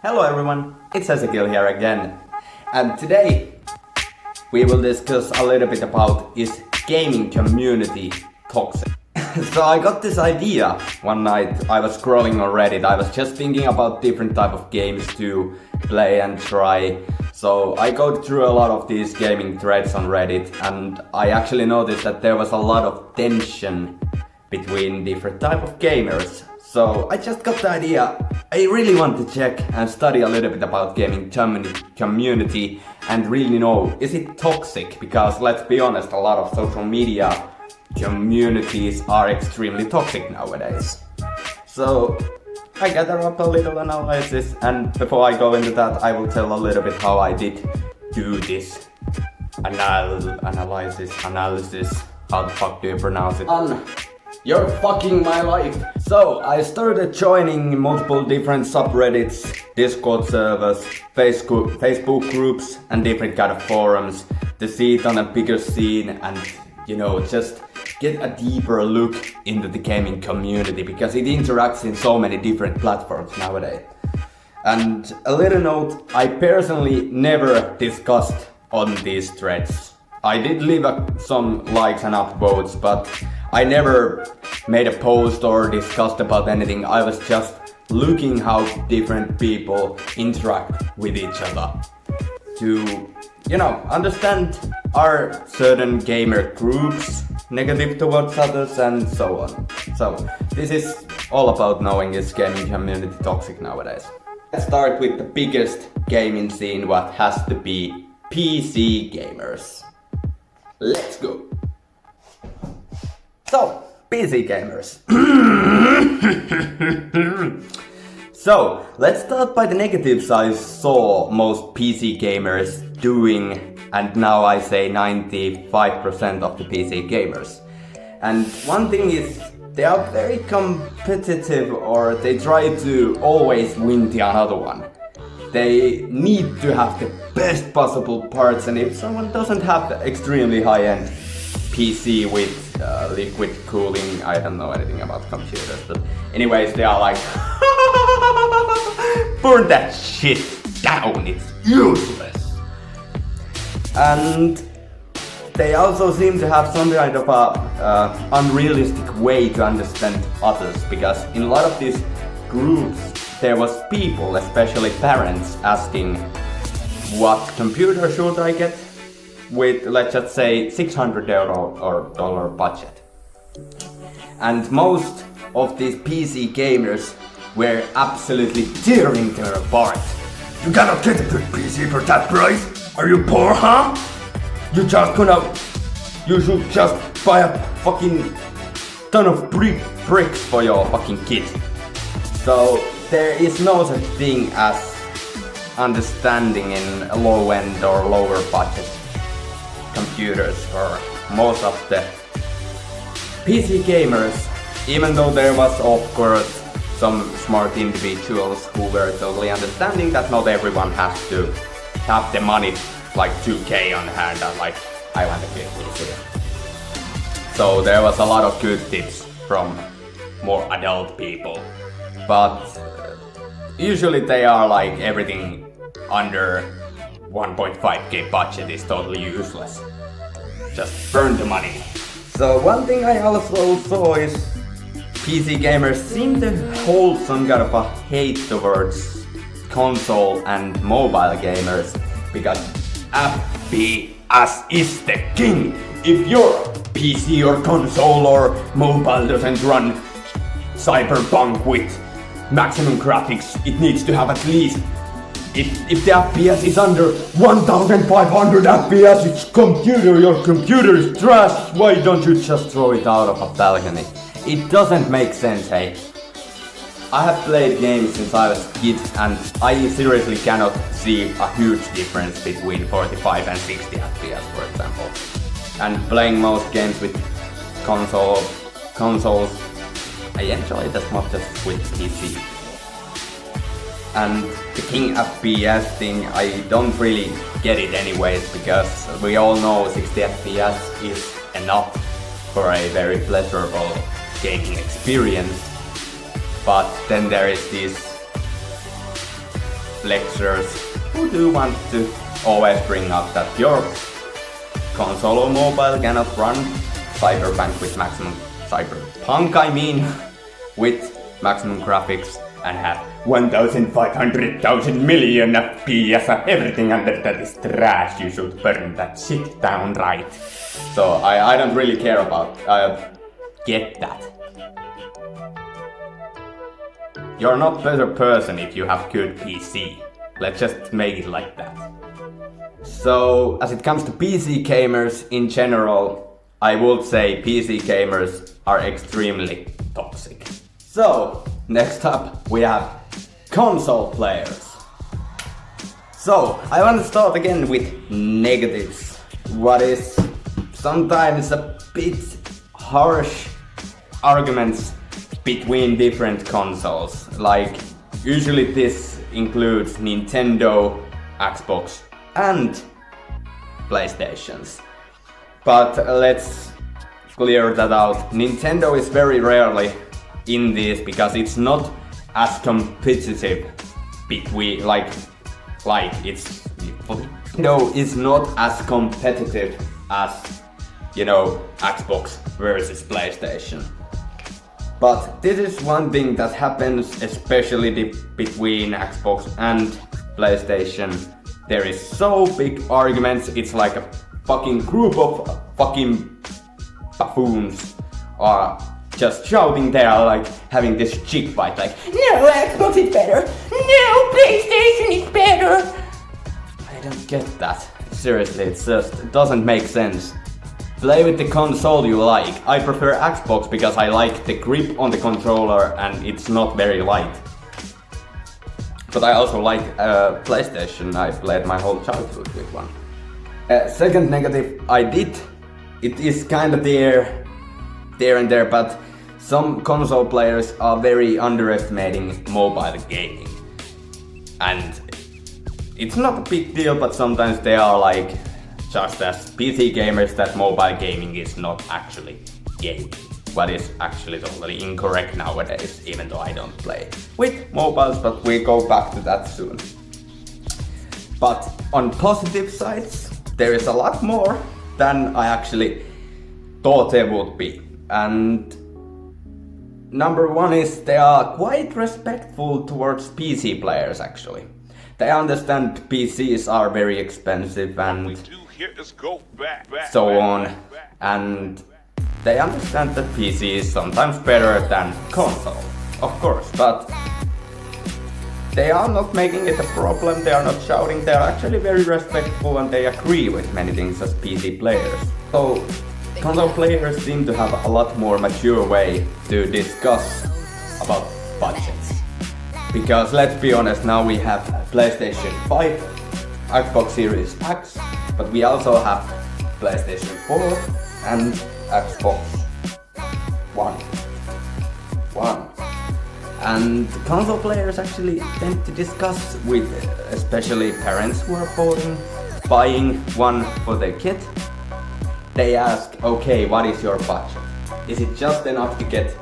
Hello everyone, it's Ezekiel here again, and today we will discuss a little bit about is gaming community toxic. So I got this idea one night. I was scrolling on Reddit. I was just thinking about different type of games to play and try. So I go through a lot of these gaming threads on Reddit, and I actually noticed that there was a lot of tension between different type of gamers. So I just got the idea. I really want to check and study a little bit about gaming community and really know, is it toxic? Because let's be honest, a lot of social media communities are extremely toxic nowadays. So I gather up a little analysis, and before I go into that, I will tell a little bit how I did do this analysis. How the fuck do you pronounce it? You're fucking my life. So I started joining multiple different subreddits, Discord servers, Facebook groups, and different kind of forums to see it on a bigger scene and, you know, just get a deeper look into the gaming community, because it interacts in so many different platforms nowadays. And a little note, I personally never discussed on these threads. I did leave some likes and upvotes, but I never made a post or discussed about anything. I was just looking how different people interact with each other to, you know, understand are certain gamer groups negative towards others and so on. So this is all about knowing is gaming community toxic nowadays. Let's start with the biggest gaming scene, what has to be PC gamers. Let's go. So, PC gamers. So, let's start by the negatives I saw most PC gamers doing, and now I say 95% of the PC gamers. And one thing is, they are very competitive, or they try to always win the another one. They need to have the best possible parts, and if someone doesn't have the extremely high-end PC with liquid cooling, I don't know anything about computers, but anyways, they are like burn that shit down, it's useless. And they also seem to have some kind of a unrealistic way to understand others, because in a lot of these groups there was people, especially parents, asking what computer should I get with, let's just say, €600 or dollar budget. And most of these PC gamers were absolutely tearing them apart. You cannot get a good PC for that price? Are you poor, huh? You should just buy a fucking ton of bricks for your fucking kid. So there is no such thing as understanding in low end or lower budget computers for most of the PC gamers, even though there was of course some smart individuals who were totally understanding that not everyone has to have the money like 2k on hand and like I want a good PC. So there was a lot of good tips from more adult people, but usually they are like everything under 1.5k budget is totally useless. Just burn the money. So one thing I also saw is PC gamers seem to hold some kind of a hate towards console and mobile gamers, because FPS is the king. If your PC or console or mobile doesn't run Cyberpunk with maximum graphics, it needs to have at least, if the FPS is under 1500 FPS, your computer is trash. Why don't you just throw it out of a balcony? It doesn't make sense, hey. I have played games since I was a kid, and I seriously cannot see a huge difference between 45 and 60 FPS, for example. And playing most games with consoles, I enjoy it as much as with PC. And the king FPS thing, I don't really get it anyways, because we all know 60 FPS is enough for a very pleasurable gaming experience. But then there is this flexers who do want to always bring up that your console or mobile cannot run Cyberpunk with maximum Cyberpunk, I mean, with maximum graphics and have 1,500,000 million FPS and everything under that is trash. You should burn that shit down, right? So I don't really care about get that. You're not a better person if you have good PC. Let's just make it like that. So, as it comes to PC gamers in general, I would say PC gamers are extremely toxic. So, next up we have console players. So, I want to start again with negatives. What is sometimes a bit harsh arguments between different consoles. Like, usually this includes Nintendo, Xbox and PlayStations. But let's clear that out. Nintendo is very rarely in this because it's not as competitive between it's Nintendo is not as competitive as, you know, Xbox versus PlayStation. But this is one thing that happens especially between Xbox and PlayStation. There is so big arguments, it's like a fucking group of fucking buffoons are just shouting there, like having this chick fight, like, no, Xbox is better, no, PlayStation is better. I don't get that. Seriously, it doesn't make sense. Play with the console you like. I prefer Xbox because I like the grip on the controller and it's not very light. But I also like PlayStation. I played my whole childhood with one. Second negative, it is kind of there and there, but some console players are very underestimating mobile gaming. And it's not a big deal, but sometimes they are like just as PC gamers that mobile gaming is not actually gaming. What is actually totally incorrect nowadays, even though I don't play with mobiles, but we'll go back to that soon. But on positive sides, there is a lot more than I actually thought there would be. And number one is they are quite respectful towards PC players actually. They understand PCs are very expensive and so on, and they understand that PC is sometimes better than console, of course, but they are not making it a problem, they are not shouting, they are actually very respectful and they agree with many things as PC players. So console players seem to have a lot more mature way to discuss about budgets. Because let's be honest, now we have PlayStation 5, Xbox Series X, but we also have PlayStation 4 and Xbox One. And console players actually tend to discuss with especially parents who are buying one for their kid. They ask, okay, what is your budget? Is it just enough to get,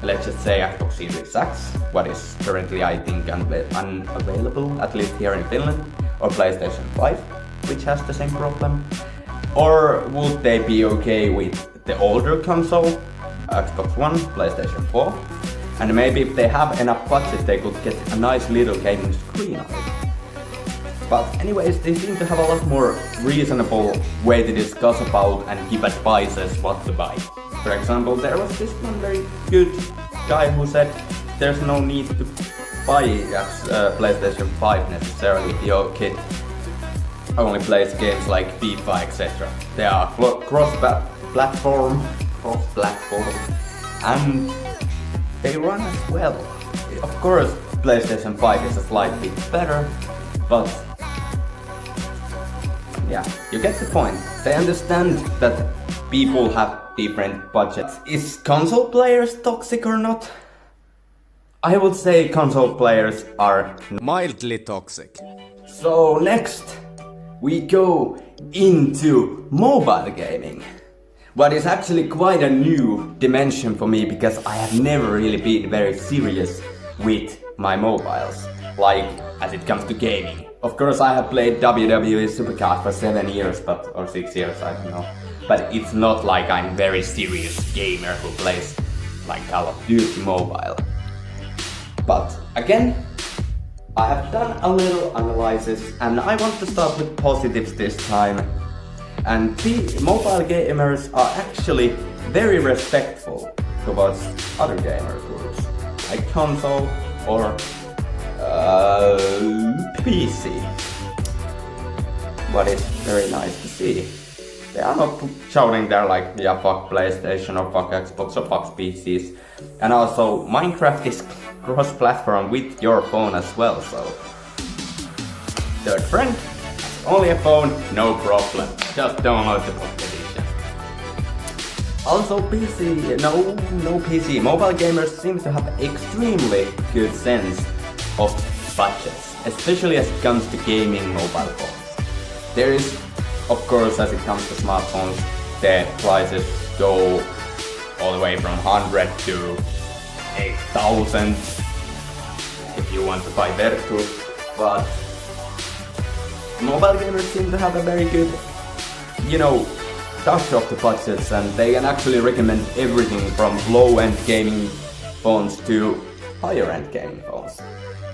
let's just say, Xbox Series X, what is currently I think unavailable, at least here in Finland, or PlayStation 5, which has the same problem? Or would they be okay with the older console, Xbox One, PlayStation 4, and maybe if they have enough budget they could get a nice little gaming screen on it. But anyways, they seem to have a lot more reasonable way to discuss about and give advices what to buy. For example, there was this one very good guy who said there's no need to buy PlayStation 5 necessarily if your kid only plays games like FIFA, etc. They are cross-platform, and they run as well. Of course, PlayStation 5 is a slight bit better, but yeah, you get the point. They understand that people have different budgets. Is console players toxic or not? I would say console players are mildly toxic. So next we go into mobile gaming. What is actually quite a new dimension for me because I have never really been very serious with my mobiles. like as it comes to gaming. Of course, I have played WWE Supercard for 7 years, or 6 years, I don't know. But it's not like I'm very serious gamer who plays like Call of Duty Mobile. But again, I have done a little analysis and I want to start with positives this time. And mobile gamers are actually very respectful towards other gamer groups, like console or PC. What is very nice to see. They are not shouting there like, yeah, fuck PlayStation or fuck Xbox or fuck PCs. And also, Minecraft is cross-platform with your phone as well, so... Third friend, only a phone, no problem. Just download the book edition. Also PC, no PC. Mobile gamers seem to have extremely good sense of budgets, especially as it comes to gaming mobile phones. There is, of course, as it comes to smartphones, the prices go all the way from 100 to 8,000 if you want to buy Vertu, but mobile gamers seem to have a very good, touch of the budgets, and they can actually recommend everything from low-end gaming phones to higher-end gaming phones.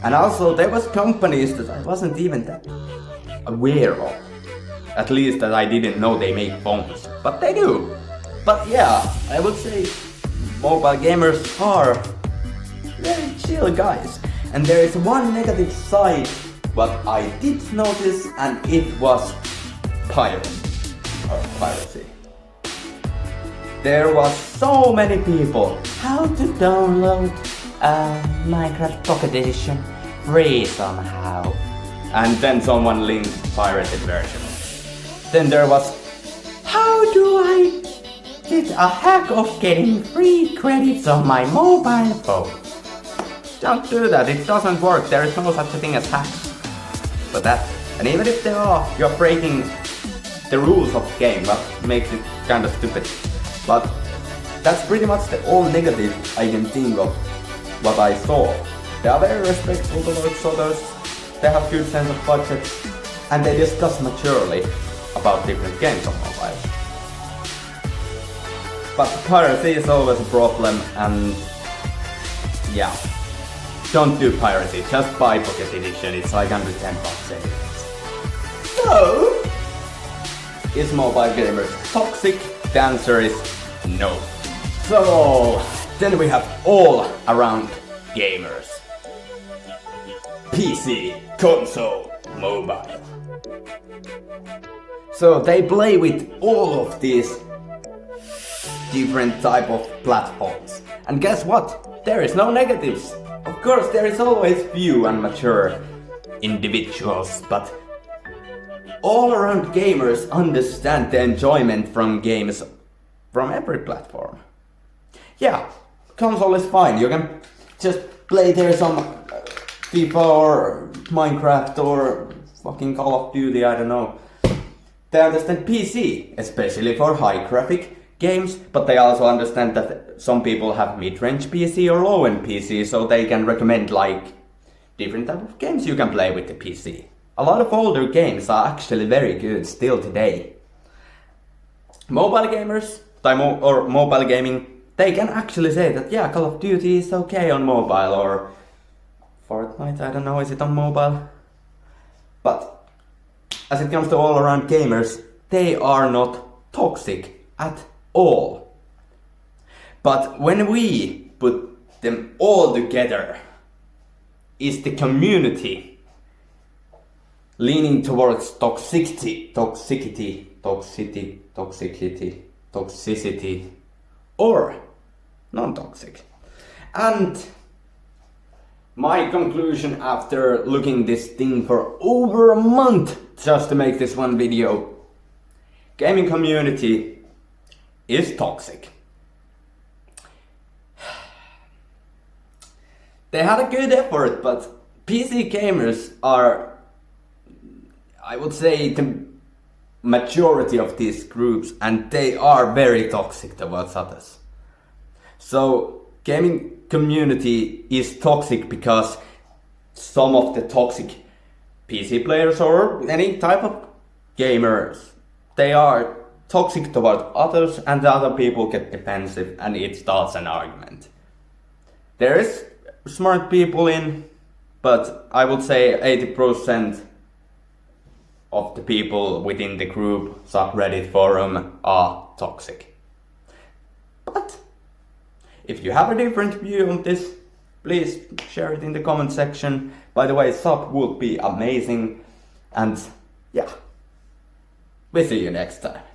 And also there was companies that I wasn't even that aware of. At least that I didn't know they make phones, but they do. But yeah, I would say mobile gamers are very chill guys. And there is one negative side what I did notice, and it was piracy. There was so many people. How to download Minecraft Pocket Edition free somehow. And then someone linked pirated version. Then there was, how do I get a hack of getting free credits on my mobile phone? Don't do that, it doesn't work, there is no such a thing as hacks. But that, and even if there are, you're breaking the rules of the game, that makes it kind of stupid. But that's pretty much the all negative I can think of what I saw. They are very respectful towards others, they have good sense of budget, and they discuss maturely about different games on mobile. But piracy is always a problem, and yeah, don't do piracy, just buy Pocket Edition, it's like under 10 bucks anyways. So, is mobile gamers toxic? The answer is no. So, then we have all around gamers. PC, console, mobile. So they play with all of these different type of platforms. And guess what? There is no negatives. Of course, there is always few and mature individuals, but all around gamers understand the enjoyment from games from every platform. Yeah, console is fine. You can just play there some FIFA or Minecraft or fucking Call of Duty, I don't know. They understand PC, especially for high graphic games, but they also understand that some people have mid-range PC or low-end PC, so they can recommend like different type of games you can play with the PC. A lot of older games are actually very good still today. Mobile gamers, or mobile gaming, they can actually say that yeah, Call of Duty is okay on mobile, or Fortnite, I don't know, is it on mobile? But as it comes to all around gamers, they are not toxic at all. But when we put them all together, is the community leaning towards toxicity, or non-toxic? And my conclusion after looking this thing for over a month just to make this one video, gaming community is toxic. They had a good effort, but PC gamers are, I would say, the majority of these groups, and they are very toxic towards others. So gaming community is toxic because some of the toxic PC players or any type of gamers, they are toxic toward others and the other people get defensive and it starts an argument. There is smart people in, but I would say 80% of the people within the group, subreddit, forum are toxic. But if you have a different view on this, please share it in the comment section. By the way, sub would be amazing. And yeah, we'll see you next time.